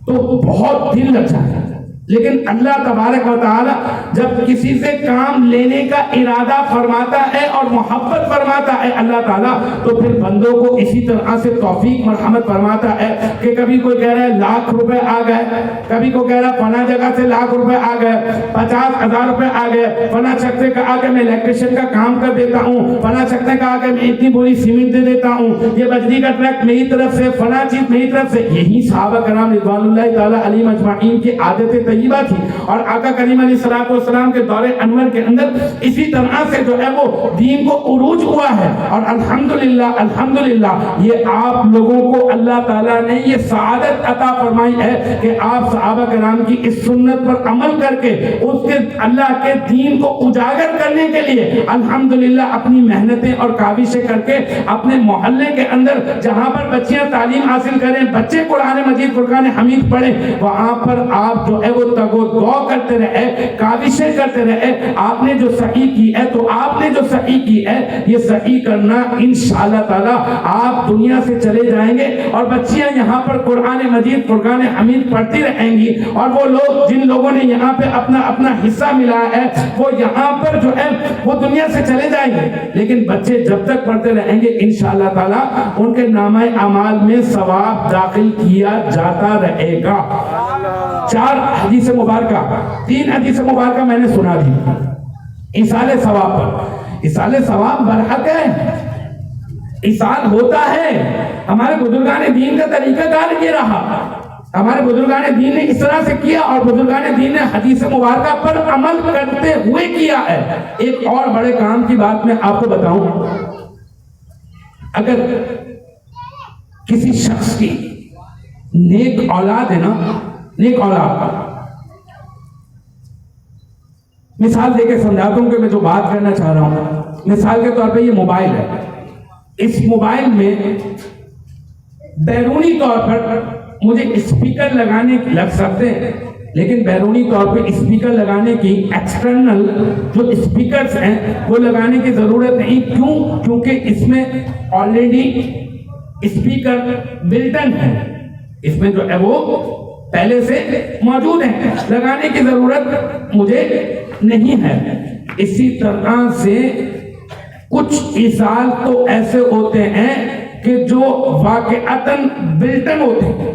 تو بہت دل لگ جائے، لیکن اللہ تبارک و تعالی جب کسی سے کام لینے کا ارادہ فرماتا ہے اور محبت فرماتا ہے اللہ تعالیٰ، تو پھر بندوں کو اسی طرح سے توفیق مرحمت فرماتا ہے کہ کبھی کوئی کہہ رہا ہے لاکھ روپے آ گئے، کبھی کوئی کہہ رہا ہے فلاں جگہ سے لاکھ روپے آ گئے، 50,000 روپے آ گئے، فلاں چھکتے کا آ کے میں الیکٹریشن کا کام کر دیتا ہوں، فلاں چھکتے کا آ کے میں اتنی بوری سیمنٹ دے دیتا ہوں، یہ بجلی کا ٹرک میری طرف سے، فلاں چیز میری طرف سے۔ یہی صحابہ کرام رضوان اللہ تعالیٰ علیہم اجمعین کی عادت طیبہ تھی، اور آقا کریم علیہ الصلوۃ والسلام کے دور انور کے اندر اسی طرح سے جو ہے وہ دین کو عروج ہوا ہے۔ اور الحمدللہ یہ آپ لوگوں کو اللہ تعالیٰ نے یہ سعادت عطا فرمائی ہے کہ آپ صحابہ کرام کی اس سنت پر عمل کر کے اس کے اللہ کے دین کو اجاگر کرنے کے لیے الحمدللہ اپنی محنتیں اور کاوشیں کر کے اپنے محلے کے اندر جہاں پر بچیاں تعلیم حاصل کریں، بچے قرآن مجید فرقان حمید پڑھیں، وہاں پر آپ جو ہے وہ تگ و دو کرتے رہے، کاوشیں کرتے رہے۔ آپ نے جو صحیح کی ہے تو آپ نے جو صحیح کی ہے یہ صحیح کرنا انشاءاللہ تعالی آپ دنیا سے چلے جائیں گے، اور بچیاں یہاں پر قرآن مجید فرقان حمید پڑھتی رہیں گی، اور وہ لوگ جن لوگوں نے یہاں پہ اپنا حصہ ملا ہے وہ یہاں پر جو ہے وہ دنیا سے چلے جائیں گے، لیکن بچے جب تک پڑھتے رہیں گے انشاءاللہ تعالی ان کے نامہ اعمال میں ثواب داخل کیا جاتا رہے گا۔ 4 حدیث مبارکہ 3 حدیث مبارکہ میں نے سنا دی ایصال ثواب پر۔ ایصال ثواب برحق ہے، ایصال ہوتا ہے، ہمارے بزرگان دین کا طریقہ کار یہ رہا، ہمارے بزرگان دین نے اس طرح سے کیا، اور بزرگان دین نے حدیث مبارکہ پر عمل کرتے ہوئے کیا ہے۔ ایک اور بڑے کام کی بات میں آپ کو بتاؤں، اگر کسی شخص کی نیک اولاد ہے نا، نیک اولاد، مثال دے کے سمجھاتا ہوں کہ میں جو بات کرنا چاہ رہا ہوں۔ مثال کے طور پہ یہ موبائل ہے، اس موبائل میں بیرونی طور پر مجھے اسپیکر لگانے لگ سکتے ہیں، لیکن بیرونی طور پہ اسپیکر لگانے کی ایکسٹرنل جو اسپیکرز ہیں وہ لگانے کی ضرورت نہیں۔ کیوں؟ کیونکہ اس میں آلریڈی اسپیکر بلٹن ہے، اس میں جو ہے وہ پہلے سے موجود ہیں، لگانے کی ضرورت مجھے نہیں ہے۔ اسی طرح سے کچھ ایصال تو ایسے ہوتے ہیں کہ جو واقعتاً بلٹن ہوتے ہیں،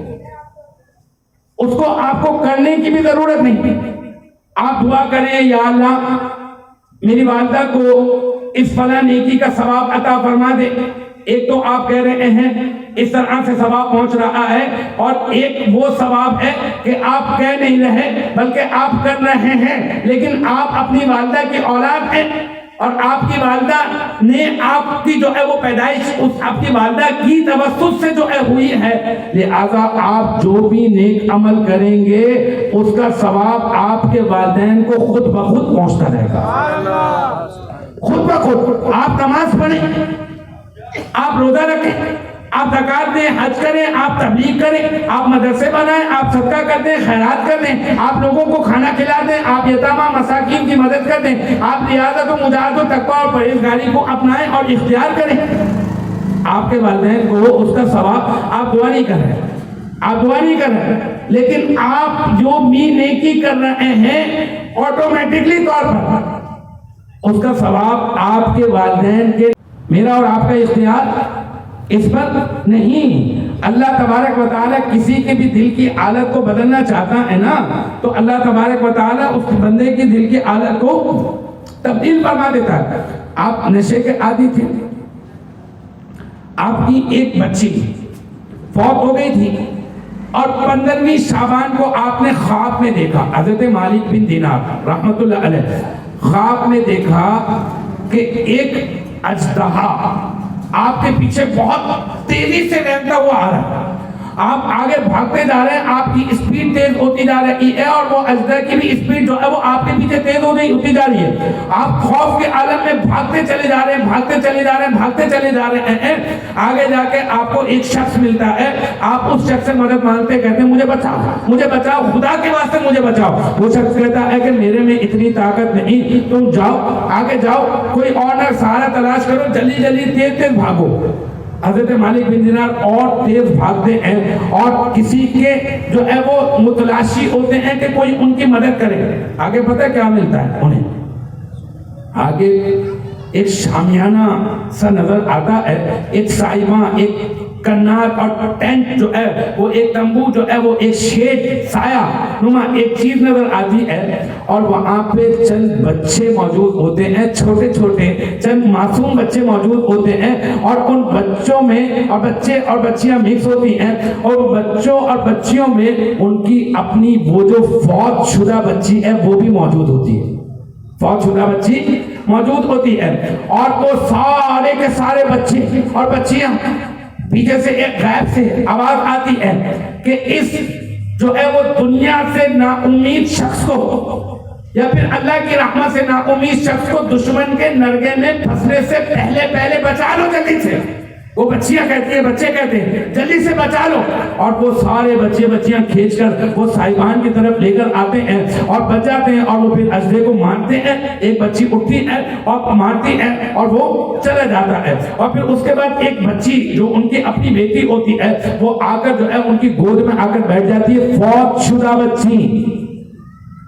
اس کو آپ کو کرنے کی بھی ضرورت نہیں۔ آپ دعا کریں یا اللہ میری والدہ کو اس فلاں نیکی کا ثواب عطا فرما دے، ایک تو آپ کہہ رہے ہیں اس طرح سے ثواب پہنچ رہا ہے، اور ایک وہ ثواب ہے کہ آپ کہہ نہیں رہے بلکہ آپ کر رہے ہیں، لیکن آپ اپنی والدہ کی اولاد ہیں، اور آپ کی والدہ نے آپ کی جو ہے وہ پیدائش اس آپ کی والدہ کی توسط سے جو ہے ہوئی ہے، لہذا آپ جو بھی نیک عمل کریں گے اس کا ثواب آپ کے والدین کو خود بخود پہنچتا رہے گا، خود بخود۔ آپ نماز پڑھیں، آپ روزہ رکھیں، آپ زکات دیں، حج کریں، آپ تبلیغ کریں، آپ مدرسے بنائیں، آپ صدقہ کر دیں، خیرات کر دیں، آپ لوگوں کو کھانا کھلا دیں، آپ یتامہ مساکین کی مدد کر دیں، آپ ریاضت و مجاہدت و تقویٰ اور پرہیزگاری کو اپنائیں اور اختیار کریں، آپ کے والدین کو اس کا ثواب آپ دعا نہیں کر رہے، آپ دعا نہیں کر رہے، لیکن آپ جو بھی نیکی کر رہے ہیں آٹومیٹکلی طور پر اس کا ثواب آپ کے والدین کے، میرا اور آپ کا اختیار اس پر نہیں۔ اللہ تبارک و تعالیٰ کسی کے بھی دل کی حالت کو بدلنا چاہتا ہے نا، تو اللہ تبارک و تعالیٰ اس بندے کی دل کی حالت کو تبدیل فرما دیتا ہے۔ آپ نشے کے عادی تھے، آپ کی ایک بچی فوت ہو گئی تھی، اور 15ویں شعبان کو آپ نے خواب میں دیکھا، حضرت مالک بن دینار رحمت اللہ علیہ خواب میں دیکھا کہ ایک اژدہا آپ کے پیچھے بہت تیزی سے رہتا ہوا آ رہا ہے، آپ آگے بھاگتے جا رہے ہیں، آپ کی اسپیڈ تیز ہوتی جا رہی ہے اور وہ اژدھا کی بھی اسپیڈ جو ہے وہ آپ کے پیچھے تیز ہوتی جا رہی ہے. آپ خوف کے عالم میں بھاگتے چلے جا رہے ہیں، بھاگتے چلے جا رہے ہیں، بھاگتے چلے جا رہے ہیں. آگے جا کے آپ کو ایک شخص ملتا ہے، آپ اس شخص سے مدد مانگتے، کہتے ہیں مجھے بچاؤ، مجھے بچاؤ، خدا کے واسطے مجھے بچاؤ. وہ شخص کہتا ہے کہ میرے میں اتنی طاقت نہیں، تم جاؤ، آگے جاؤ، کوئی اور نہ سہارا تلاش کرو، جلدی جلدی تیز تیز بھاگو. حضرت مالک بن دینار اور تیز بھاگتے ہیں اور کسی کے جو ہے وہ متلاشی ہوتے ہیں کہ کوئی ان کی مدد کرے. آگے پتہ ہے کیا ملتا ہے انہیں؟ آگے ایک شامیانہ سا نظر آتا ہے، ایک سائمہ، ایک کنار اور ٹینٹ جو ہے وہ ایک تمبو جو ہے وہ ایک شیڈ سایہ نما ایک چیز نظر آتی ہے اور وہاں پہ چند بچے موجود ہوتے ہیں، چھوٹے چھوٹے چند معصوم بچے موجود ہوتے ہیں اور ان بچوں میں اور بچے اور بچیاں مکس ہوتی ہیں اور بچوں اور بچیوں میں ان کی اپنی وہ جو فوت شدہ بچی ہے وہ بھی موجود ہوتی ہے، فوت شدہ بچی موجود ہوتی ہے. اور وہ سارے کے سارے بچے اور بچیاں پیچھے سے ایک غیب سے آواز آتی ہے کہ اس جو ہے وہ دنیا سے نا امید شخص کو یا پھر اللہ کی رحمت سے نا امید شخص کو دشمن کے نرگے میں پھنسنے سے پہلے بچا لو جلدی سے. وہ بچیاں کہتی ہیں، بچے کہتے ہیں جلدی سے بچا لو. اور وہ سارے بچے بچیاں کھینچ کر وہ سائبان کی طرف لے کر آتے ہیں اور بچ جاتے ہیں اور وہ پھر اژدھے کو مارتے ہیں. ایک بچی اٹھتی ہے اور مارتی ہے اور وہ چلا جاتا ہے. اور پھر اس کے بعد ایک بچی جو ان کی اپنی بیٹی ہوتی ہے وہ آ کر جو ہے ان کی گود میں آ کر بیٹھ جاتی ہے. فوت شدہ بچی،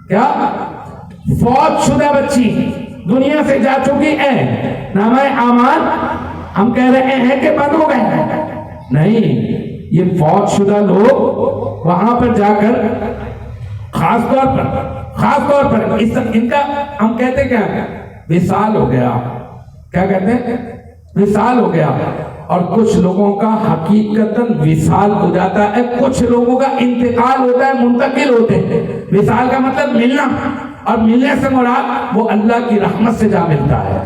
کیا فوت شدہ بچی دنیا سے جا چکی ہے. نامہ اعمال ہم کہہ رہے ہیں کہ بند ہو گئے، نہیں، یہ فوت شدہ لوگ وہاں پر جا کر خاص طور پر ان کا ہم کہتے کیا وصال ہو گیا. کیا کہتے ہیں؟ وصال ہو گیا. اور کچھ لوگوں کا حقیقتاً وصال ہو جاتا ہے، کچھ لوگوں کا انتقال ہوتا ہے، منتقل ہوتے ہیں. وصال کا مطلب ملنا، اور ملنے سے مراد وہ اللہ کی رحمت سے جا ملتا ہے.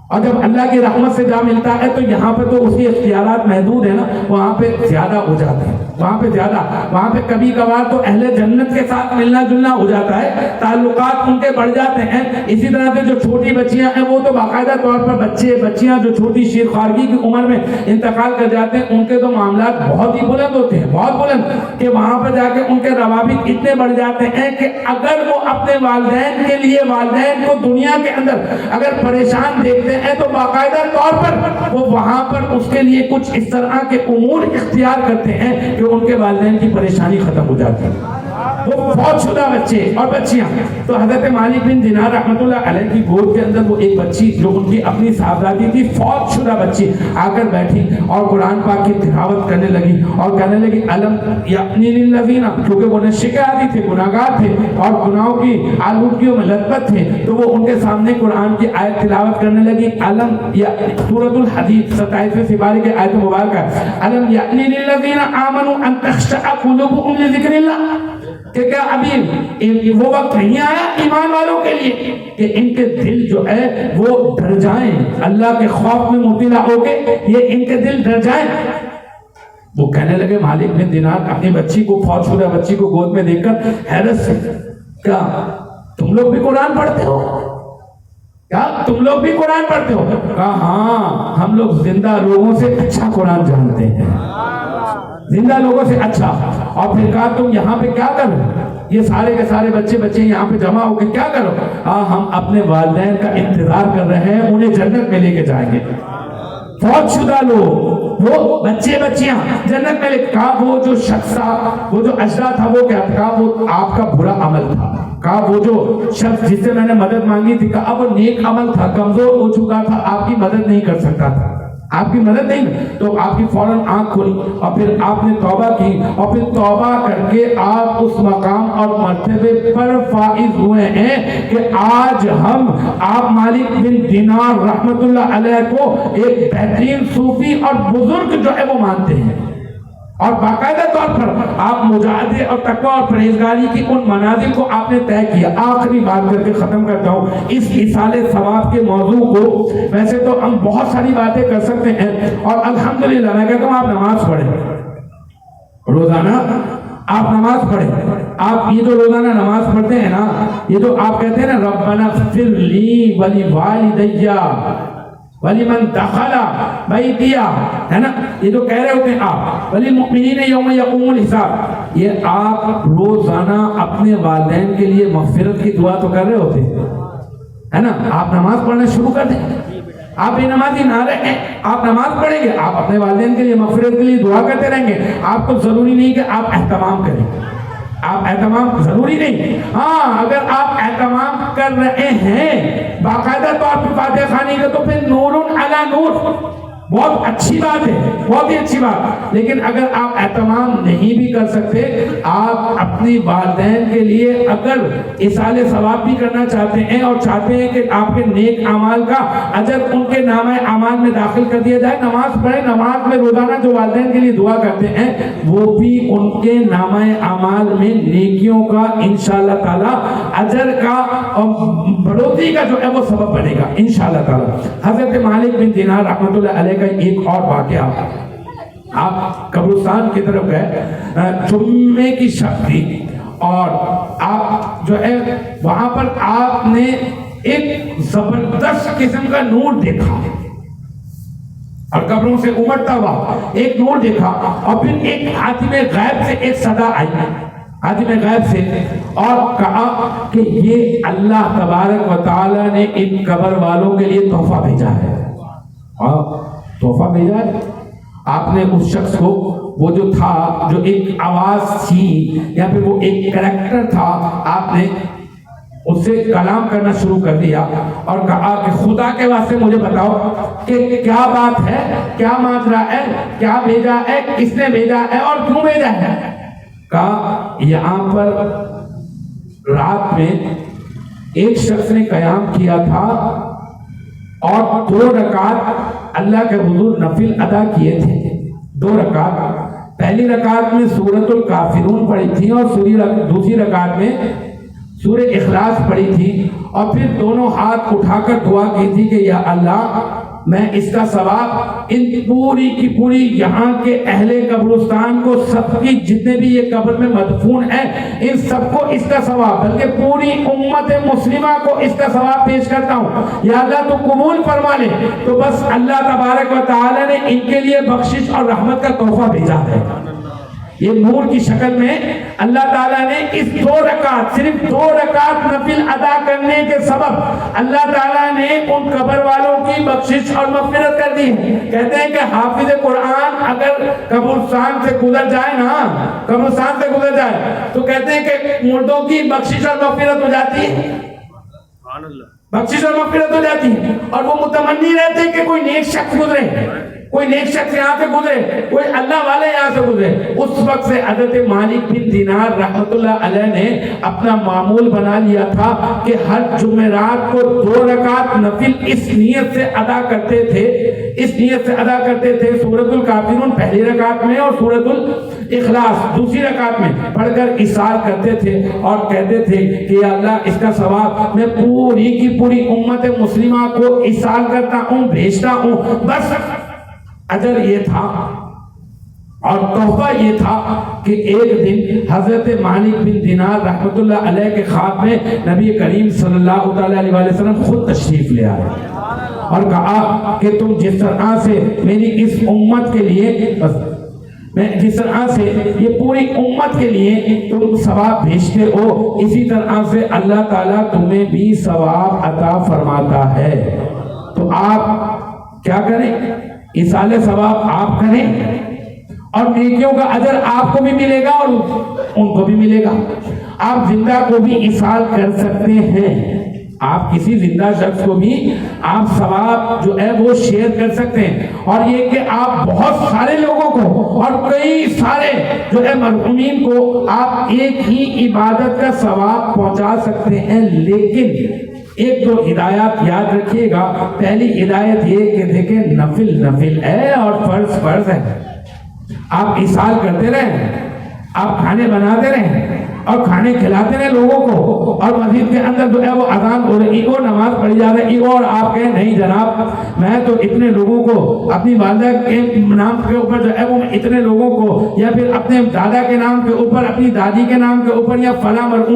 اور جب اللہ کی رحمت سے جا ملتا ہے تو یہاں پہ تو اس کی اختیارات محدود ہیں نا، وہاں پہ زیادہ ہو جاتے ہیں، وہاں پہ کبھی کبھار تو اہل جنت کے ساتھ ملنا جلنا ہو جاتا ہے، تعلقات ان کے بڑھ جاتے ہیں. اسی طرح سے جو چھوٹی بچیاں ہیں وہ تو باقاعدہ طور پر بچیاں جو چھوٹی شیر خارگی کی عمر میں انتقال کر جاتے ہیں ان کے تو معاملات بہت ہی بلند ہوتے ہیں، بہت بلند، کہ وہاں پہ جا کے ان کے روابط اتنے بڑھ جاتے ہیں کہ اگر وہ اپنے والدین کے لیے والدین کو دنیا کے اندر اگر پریشان دیکھتے ہیں تو باقاعدہ طور پر وہ وہاں پر اس کے لیے کچھ اس طرح کے امور اختیار کرتے ہیں کہ ان کے والدین کی پریشانی ختم ہو جاتی ہے. وہ فوت شدہ بچے اور بچیاں. تو حضرت مالک بن دینار رحمۃ اللہ علیہ کی گود کے اندر وہ ایک بچی جو ان کی اپنی صاحبزادی تھی، فوت شدہ بچی آ کر بیٹھی اور قرآن پاک کی تلاوت کرنے لگی اور کہنے لگی الم یعنی للذین، کیونکہ وہ نشے کے عادی تھے، گناہگار تھے اور گناہوں کی آلودگیوں میں لطمت تھے، تو وہ ان کے سامنے قرآن کی آیت تلاوت کرنے لگی. الم یا سورۃ الحدید 27ویں سپارے کی آیت مبارکہ، الم یعنی للذین آمنوا ان تخشع قلوبهم لذکر اللہ، کہ کیا ابھی وہ وقت نہیں آیا ایمان والوں کے لیے کہ ان کے دل جو ہے وہ ڈر جائیں، اللہ کے خوف میں مبتلا ہو کے یہ ان کے دل ڈر جائیں. وہ کہنے لگے مالک بن دینار اپنی بچی کو، فوت شدہ بچی کو گود میں دیکھ کر حیرت سے، کیا تم لوگ بھی قرآن پڑھتے ہو؟ کیا تم لوگ بھی قرآن پڑھتے ہو؟ کہا ہاں، ہم لوگ زندہ لوگوں سے اچھا قرآن جانتے ہیں، زندہ لوگوں سے اچھا. اور پھر کہا تم یہاں پہ کیا کرو؟ یہ سارے کے سارے بچے یہاں پہ جمع ہو کے کیا کرو؟ ہم اپنے والدین کا انتظار کر رہے ہیں، انہیں جنت میں لے کے جائیں گے. فوت شدہ لوگ، وہ بچے بچیاں جنت میں لے. کہا وہ جو شخص تھا، وہ جو اجرا تھا وہ کیا تھا؟ وہ آپ کا برا عمل تھا. کہا وہ جو شخص جس سے میں نے مدد مانگی تھی، کہا وہ نیک عمل تھا، کمزور ہو چکا تھا، آپ کی مدد نہیں کر سکتا تھا، آپ کی مدد نہیں. تو آپ کی فوراً آنکھ کھلی اور پھر آپ نے توبہ کی اور پھر توبہ کر کے آپ اس مقام اور مرتبے پر فائز ہوئے ہیں کہ آج ہم آپ مالک بن دینار رحمت اللہ علیہ کو ایک بہترین صوفی اور بزرگ جو ہے وہ مانتے ہیں. اور باقاعدہ طور پر آپ مجاہدے اور تقوی اور پرہیزگاری کی ان منازل کو آپ نے طے کیا. آخری بات کر کے ختم کرتا ہوں اس ایصال ثواب کے موضوع کو. ویسے تو ہم بہت ساری باتیں کر سکتے ہیں اور الحمدللہ میں کہتا ہوں آپ نماز پڑھیں، روزانہ آپ نماز پڑھیں. آپ یہ جو روزانہ نماز پڑھتے ہیں نا، یہ جو آپ کہتے ہیں نا ربنا اغفر لی ولوالدی ولمن دخل بیتی، ہے نا، یہ جو کہہ رہے ہوتے ہیں آپ وللمؤمنین یوم یقوم الحساب، یہ آپ روزانہ اپنے والدین کے لیے مغفرت کی دعا تو کر رہے ہوتے ہیں، ہے نا. آپ نماز پڑھنا شروع کر دیں. آپ بے نمازی نہ رہیں، آپ نماز پڑھیں گے، آپ اپنے والدین کے لیے مغفرت کے لیے دعا کرتے رہیں گے. آپ کو ضروری نہیں کہ آپ اہتمام کریں، آپ اہتمام ضروری نہیں. ہاں اگر آپ اہتمام کر رہے ہیں باقاعدہ طور پہ فاتحہ خوانی کا، تو پھر نور علی نور، بہت اچھی بات ہے، بہت ہی اچھی بات. لیکن اگر آپ اہتمام نہیں بھی کر سکتے، آپ اپنی والدین کے لیے اگر ایصال ثواب بھی کرنا چاہتے ہیں اور چاہتے ہیں کہ آپ کے نیک اعمال کا اجر ان کے نامہ اعمال میں داخل کر دیا جائے، نماز پڑھیں. نماز میں روزانہ جو والدین کے لیے دعا کرتے ہیں وہ بھی ان کے نامہ اعمال میں نیکیوں کا انشاءاللہ تعالی اجر کا اور بڑھوتری کا جو ہے وہ سبب بنے گا انشاءاللہ تعالی. حضرت مالک بن دینار رحمۃ اللہ علیہ کا ایک اور واقعہ، آپ قبرستان کی طرف گئے، جمعے کی شب تھی، اور آپ جو ہے وہاں پر آپ نے ایک زبردست قسم کا نور دیکھا، اور قبروں سے امڑتا ہوا ایک نور دیکھا، اور پھر ایک عالم غیب سے ایک صدا آئی، عالم غیب سے، اور کہا کہ یہ اللہ تبارک و تعالی نے ان قبر والوں کے لیے تحفہ بھیجا ہے. اور تحفہ بھیجا ہے. آپ نے اس شخص کو، وہ جو تھا، جو ایک آواز تھی یا پھر وہ ایک کریکٹر تھا، آپ نے اس سے کلام کرنا شروع کر دیا اور کہا کہ خدا کے واسطے مجھے بتاؤ کہ کیا بات ہے، کیا ماجرا ہے، کیا بھیجا ہے، کس نے بھیجا ہے اور کیوں بھیجا ہے. کہا یہاں پر رات میں ایک شخص نے قیام کیا تھا اور 2 رکعت اللہ کے حضور نفل ادا کیے تھے. 2 رکعت، پہلی رکعت میں سورۃ الکافرون پڑھی تھی اور دوسری رکعت میں سورہ اخلاص پڑھی تھی، اور پھر دونوں ہاتھ اٹھا کر دعا کی تھی کہ یا اللہ میں اس کا ثواب ان پوری کی پوری یہاں کے اہل قبرستان کو، سب کی جتنے بھی یہ قبر میں مدفون ہیں، ان سب کو اس کا ثواب، بلکہ پوری امت مسلمہ کو اس کا ثواب پیش کرتا ہوں. یا اللہ تو قبول فرما لے. تو بس اللہ تبارک و تعالی نے ان کے لیے بخشش اور رحمت کا تحفہ بھیجا ہے. یہ نور کی شکل میں اللہ تعالیٰ نے اس 2 رکعت، صرف 2 رکعت نفل ادا کرنے کے سبب اللہ تعالیٰ نے ان قبر والوں کی بخشش اور مغفرت کر دی. کہتے ہیں کہ حافظ قرآن اگر قبرستان سے گزر جائے نا، قبرستان سے گزر جائے، تو کہتے ہیں کہ مردوں کی بخشش اور مغفرت ہو جاتی ہے، بخشش اور مغفرت ہو جاتی ہے. اور وہ متمنی رہتے ہیں کہ کوئی نیک شخص گزرے، کوئی نیک شخص یہاں سے گزرے، کوئی اللہ والے یہاں سے گزرے. اس وقت سے حضرت مالک بن دینار رحمۃ اللہ علیہ نے اپنا معمول بنا لیا تھا کہ ہر جمعرات کو 2 رکعت نفل اس نیت سے ادا کرتے تھے، اس نیت سے ادا کرتے تھے. سورۃ الکافرون پہلی رکعت میں اور سورۃ الاخلاص دوسری رکعت میں پڑھ کر اصرار کرتے تھے اور کہتے تھے کہ یا اللہ اس کا ثواب میں پوری کی پوری امت مسلمہ کو اصرار کرتا ہوں، بھیجتا ہوں. بس اجر یہ تھا اور تحفہ یہ تھا کہ ایک دن حضرت مالک بن دینار رحمۃ اللہ علیہ کے خواب میں نبی کریم صلی اللہ علیہ وسلم خود تشریف لے آئے اور کہا کہ تم جس طرح سے میری اس امت کے لیے، میں جس طرح سے یہ پوری امت کے لیے تم ثواب بھیجتے ہو، اسی طرح سے اللہ تعالیٰ تمہیں بھی ثواب عطا فرماتا ہے. تو آپ کیا کریں؟ ایصال ثواب آپ کریں اور نیکیوں کا اجر آپ کو بھی ملے گا اور ان کو بھی ملے گا. آپ زندہ کو بھی ایصال کر سکتے ہیں، آپ کسی زندہ شخص کو بھی آپ ثواب جو ہے وہ شیئر کر سکتے ہیں. اور یہ کہ آپ بہت سارے لوگوں کو اور کئی سارے جو ہے مرحومین کو آپ ایک ہی عبادت کا ثواب پہنچا سکتے ہیں. لیکن ایک دو ہدایات یاد رکھیے گا. پہلی ہدایت یہ کہ دیکھیں نفل نفل ہے اور فرض فرض ہے. آپ ایصال کرتے رہیں، آپ کھانے بناتے رہیں، اور کھانے کھلاتے رہے لوگوں کو، اور مسجد کے اندر جو ہے وہ اذان ہو رہی وہ نماز پڑھی جا رہی اور آپ کہیں نہیں جناب میں تو اتنے لوگوں کو اپنی والدہ کے نام کے اوپر جو ہے وہ اتنے لوگوں کو، یا پھر اپنے دادا کے نام کے اوپر، اپنی دادی کے نام کے اوپر، یا فلاں مرحوم